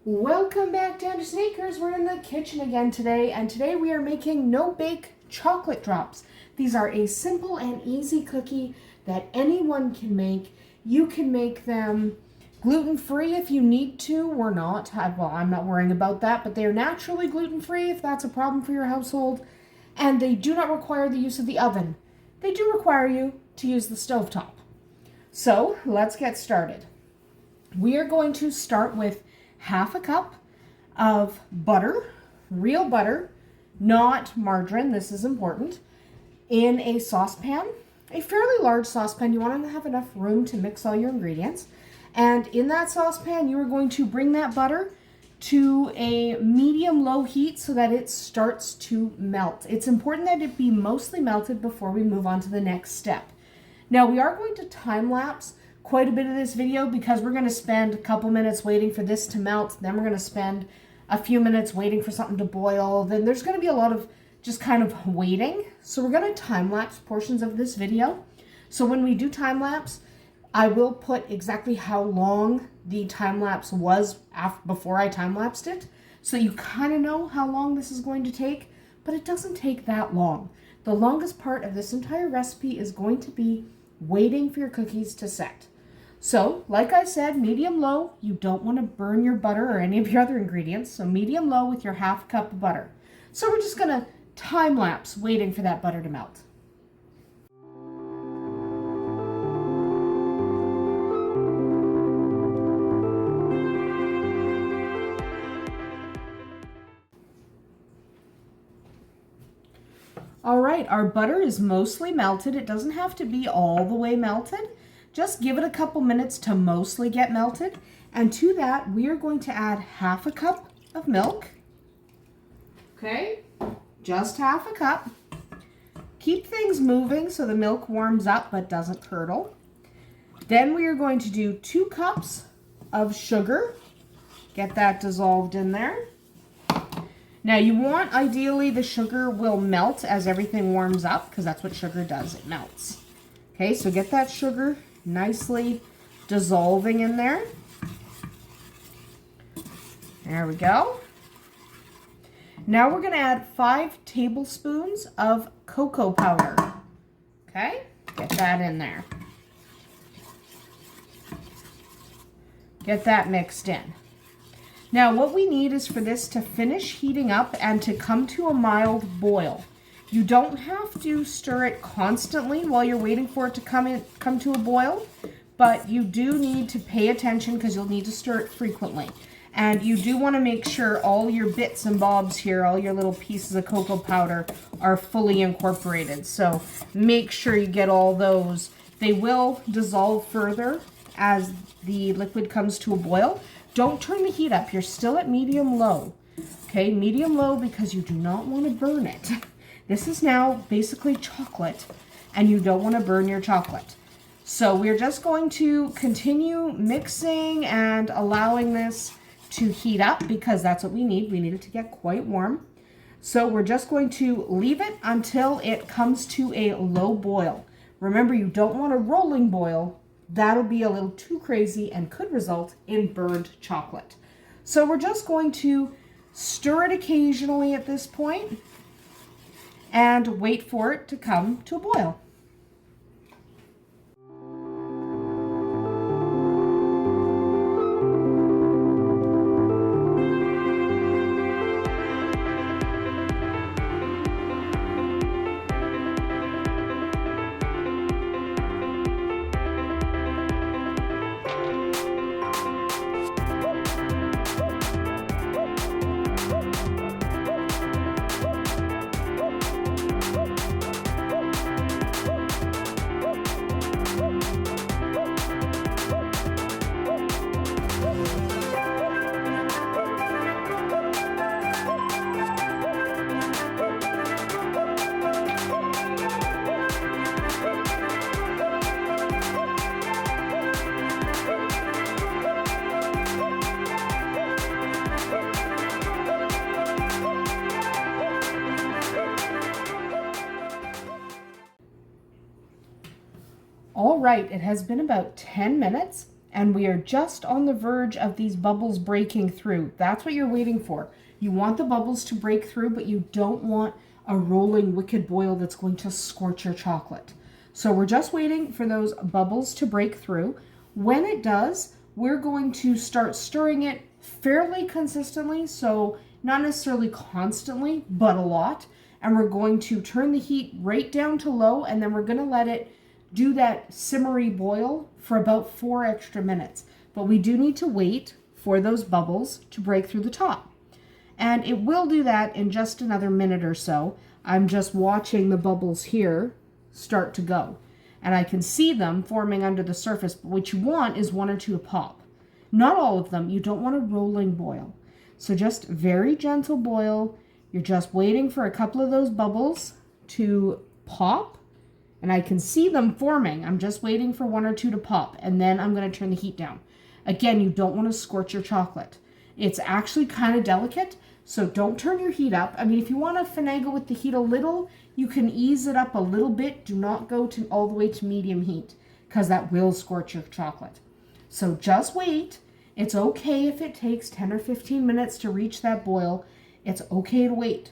Welcome back to Andersen Acres. We're in the kitchen again today, and today we are making no-bake chocolate drops. These are a simple and easy cookie that anyone can make. You can make them gluten-free if you need to or not. Well, I'm not worrying about that, but they are naturally gluten-free if that's a problem for your household, and they do not require the use of the oven. They do require you to use the stovetop. So let's get started. We are going to start with half a cup of butter, real butter, not margarine, this is important, in a saucepan, a fairly large saucepan. You want to have enough room to mix all your ingredients. And in that saucepan, you are going to bring that butter to a medium-low heat so that it starts to melt. It's important that it be mostly melted before we move on to the next step. Now, we are going to time-lapse quite a bit of this video because we're going to spend a couple minutes waiting for this to melt. Then we're going to spend a few minutes waiting for something to boil. Then there's going to be a lot of just kind of waiting. So we're going to time-lapse portions of this video. So when we do time-lapse, I will put exactly how long the time-lapse was before I time-lapsed it. So you kind of know how long this is going to take, but it doesn't take that long. The longest part of this entire recipe is going to be waiting for your cookies to set. So, like I said, medium-low. You don't want to burn your butter or any of your other ingredients. So medium-low with your half cup of butter. So we're just going to time-lapse waiting for that butter to melt. All right, our butter is mostly melted. It doesn't have to be all the way melted. Just give it a couple minutes to mostly get melted. And to that, we are going to add half a cup of milk. Okay, just half a cup. Keep things moving so the milk warms up but doesn't curdle. Then we are going to do 2 cups of sugar. Get that dissolved in there. Now you want, ideally, the sugar will melt as everything warms up because that's what sugar does, it melts. Okay, so get that sugar nicely dissolving in there. There we go. Now we're going to add 5 tablespoons of cocoa powder. Okay, get that in there. Get that mixed in. Now what we need is for this to finish heating up and to come to a mild boil. You don't have to stir it constantly while you're waiting for it to come to a boil, but you do need to pay attention because you'll need to stir it frequently. And you do want to make sure all your bits and bobs here, all your little pieces of cocoa powder are fully incorporated. So make sure you get all those. They will dissolve further as the liquid comes to a boil. Don't turn the heat up. You're still at medium-low. Okay, medium-low because you do not want to burn it. This is now basically chocolate, and you don't want to burn your chocolate. So we're just going to continue mixing and allowing this to heat up because that's what we need. We need it to get quite warm. So we're just going to leave it until it comes to a low boil. Remember, you don't want a rolling boil. That'll be a little too crazy and could result in burned chocolate. So we're just going to stir it occasionally at this point and wait for it to come to a boil. All right, it has been about 10 minutes and we are just on the verge of these bubbles breaking through. That's what you're waiting for. You want the bubbles to break through, but you don't want a rolling wicked boil that's going to scorch your chocolate. So we're just waiting for those bubbles to break through. When it does, we're going to start stirring it fairly consistently, so not necessarily constantly, but a lot. And we're going to turn the heat right down to low, and then we're going to let it do that simmery boil for about 4 extra minutes. But we do need to wait for those bubbles to break through the top. And it will do that in just another minute or so. I'm just watching the bubbles here start to go. And I can see them forming under the surface, but what you want is 1 or 2 a pop. Not all of them. You don't want a rolling boil. So just very gentle boil. You're just waiting for a couple of those bubbles to pop. And I can see them forming. I'm just waiting for 1 or 2 to pop. And then I'm going to turn the heat down. Again, you don't want to scorch your chocolate. It's actually kind of delicate, so don't turn your heat up. I mean, if you want to finagle with the heat a little, you can ease it up a little bit. Do not go to all the way to medium heat, because that will scorch your chocolate. So just wait. It's okay if it takes 10 or 15 minutes to reach that boil. It's okay to wait.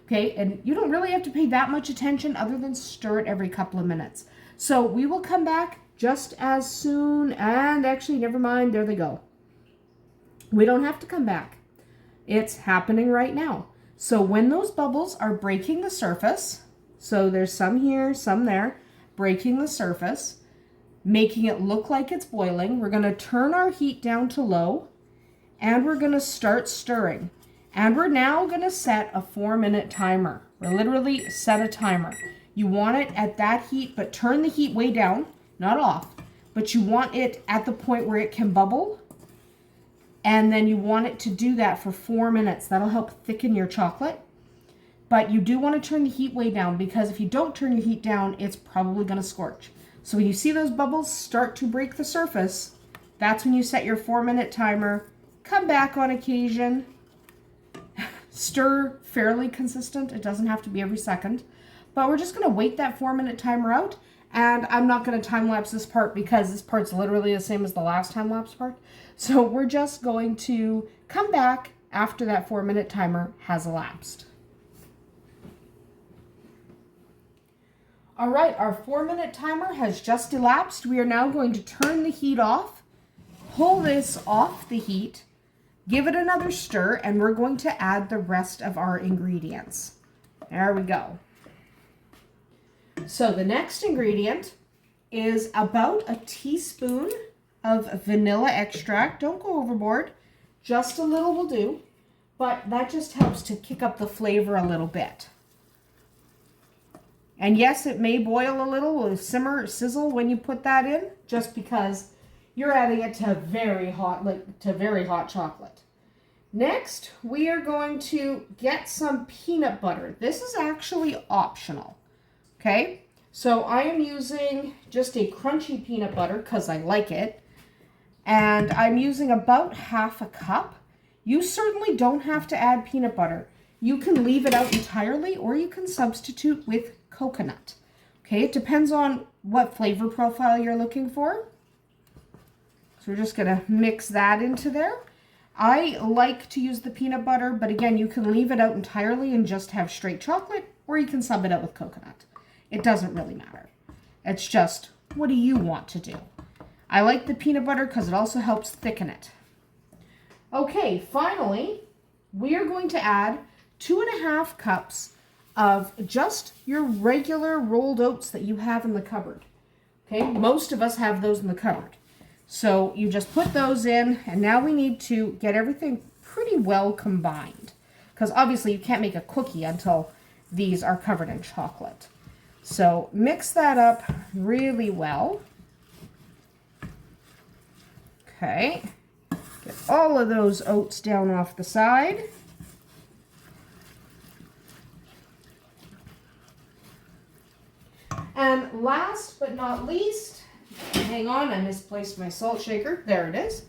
Okay, and you don't really have to pay that much attention other than stir it every couple of minutes. So we will come back just as soon, and actually, never mind, there they go. We don't have to come back. It's happening right now. So when those bubbles are breaking the surface, so there's some here, some there, breaking the surface, making it look like it's boiling, we're going to turn our heat down to low, and we're going to start stirring. And we're now going to set a 4-minute timer. We're literally set a timer. You want it at that heat, but turn the heat way down, not off, but you want it at the point where it can bubble. And then you want it to do that for 4 minutes. That'll help thicken your chocolate. But you do want to turn the heat way down, because if you don't turn your heat down, it's probably going to scorch. So when you see those bubbles start to break the surface, that's when you set your 4-minute timer. Come back on occasion. Stir fairly consistent. It doesn't have to be every second. But we're just going to wait that 4-minute timer out. And I'm not going to time lapse this part because this part's literally the same as the last time lapse part. So we're just going to come back after that 4-minute timer has elapsed. All right, our 4-minute timer has just elapsed. We are now going to turn the heat off, pull this off the heat, give it another stir, and we're going to add the rest of our ingredients. There we go. So the next ingredient is about a teaspoon of vanilla extract. Don't go overboard. Just a little will do. But that just helps to kick up the flavor a little bit. And yes, it may boil a little, or simmer, sizzle when you put that in, just because you're adding it to very hot chocolate. Next, we are going to get some peanut butter. This is actually optional. Okay, so I am using just a crunchy peanut butter because I like it. And I'm using about half a cup. You certainly don't have to add peanut butter. You can leave it out entirely, or you can substitute with coconut. Okay, it depends on what flavor profile you're looking for. So we're just going to mix that into there. I like to use the peanut butter, but again, you can leave it out entirely and just have straight chocolate, or you can sub it out with coconut. It doesn't really matter. It's just, what do you want to do? I like the peanut butter because it also helps thicken it. Okay, finally, we are going to add 2.5 cups of just your regular rolled oats that you have in the cupboard. Okay, most of us have those in the cupboard. So you just put those in, and now we need to get everything pretty well combined, because obviously you can't make a cookie until these are covered in chocolate. So mix that up really well. Okay, get all of those oats down off the side. And last but not least, hang on, I misplaced my salt shaker. There it is.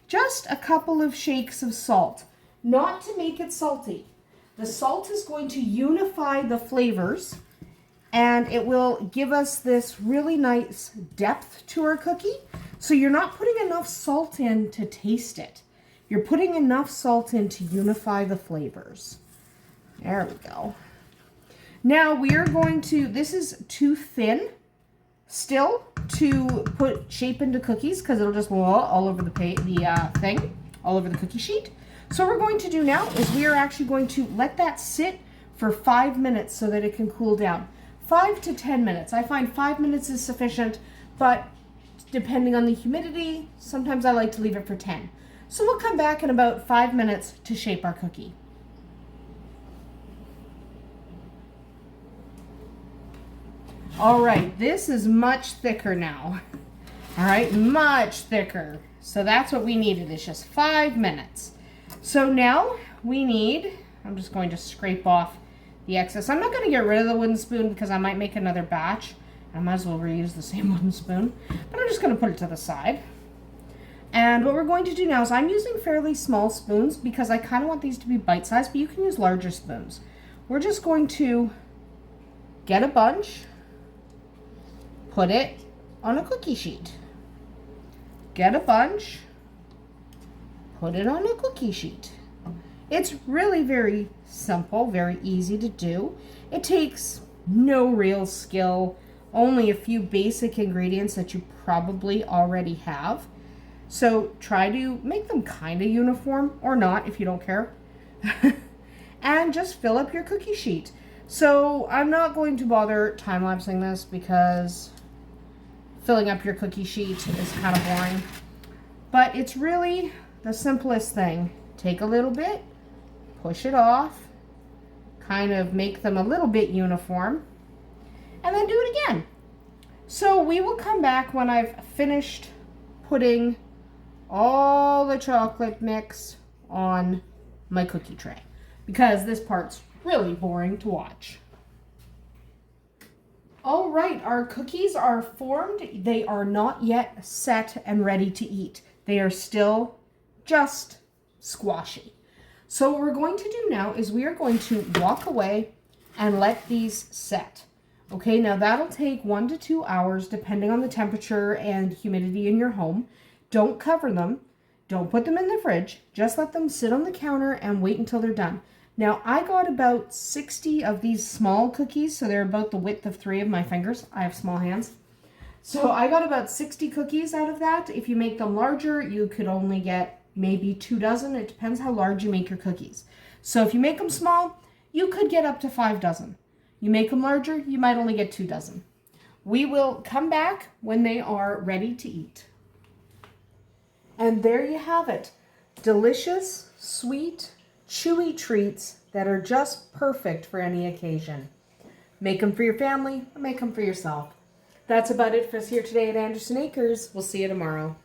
Just a couple of shakes of salt, not to make it salty. The salt is going to unify the flavors, and it will give us this really nice depth to our cookie. So you're not putting enough salt in to taste it. You're putting enough salt in to unify the flavors. There we go. Now we are going to, this is too thin still to put shape into cookies because it'll just roll all over the thing, all over the cookie sheet. So what we're going to do now is we are actually going to let that sit for 5 minutes so that it can cool down. 5 to 10 minutes. I find 5 minutes is sufficient, but depending on the humidity, sometimes I like to leave it for 10. So we'll come back in about 5 minutes to shape our cookie. All right, this is much thicker now. All right, much thicker. So that's what we needed, is just 5 minutes. So now we need, I'm just going to scrape off the excess. I'm not going to get rid of the wooden spoon because I might make another batch. I might as well reuse the same wooden spoon, but I'm just going to put it to the side. And what we're going to do now is I'm using fairly small spoons because I kind of want these to be bite-sized, but you can use larger spoons. We're just going to get a bunch, put it on a cookie sheet. Get a bunch, put it on a cookie sheet. It's really very simple, very easy to do. It takes no real skill, only a few basic ingredients that you probably already have. So try to make them kind of uniform, or not if you don't care. And just fill up your cookie sheet. So I'm not going to bother time-lapsing this because filling up your cookie sheet is kind of boring. But it's really the simplest thing. Take a little bit, push it off, kind of make them a little bit uniform, and then do it again. So we will come back when I've finished putting all the chocolate mix on my cookie tray, because this part's really boring to watch. All right, our cookies are formed. They are not yet set and ready to eat. They are still just squashy. So what we're going to do now is we are going to walk away and let these set. Okay, now that'll take 1 to 2 hours depending on the temperature and humidity in your home. Don't cover them. Don't put them in the fridge. Just let them sit on the counter and wait until they're done. Now, I got about 60 of these small cookies, so they're about the width of 3 of my fingers. I have small hands. So I got about 60 cookies out of that. If you make them larger, you could only get maybe 2 dozen. It depends how large you make your cookies. So if you make them small, you could get up to 5 dozen. You make them larger, you might only get 2 dozen. We will come back when they are ready to eat. And there you have it. Delicious, sweet, chewy treats that are just perfect for any occasion. Make them for your family, or make them for yourself. That's about it for us here today at Andersen Acres. We'll see you tomorrow.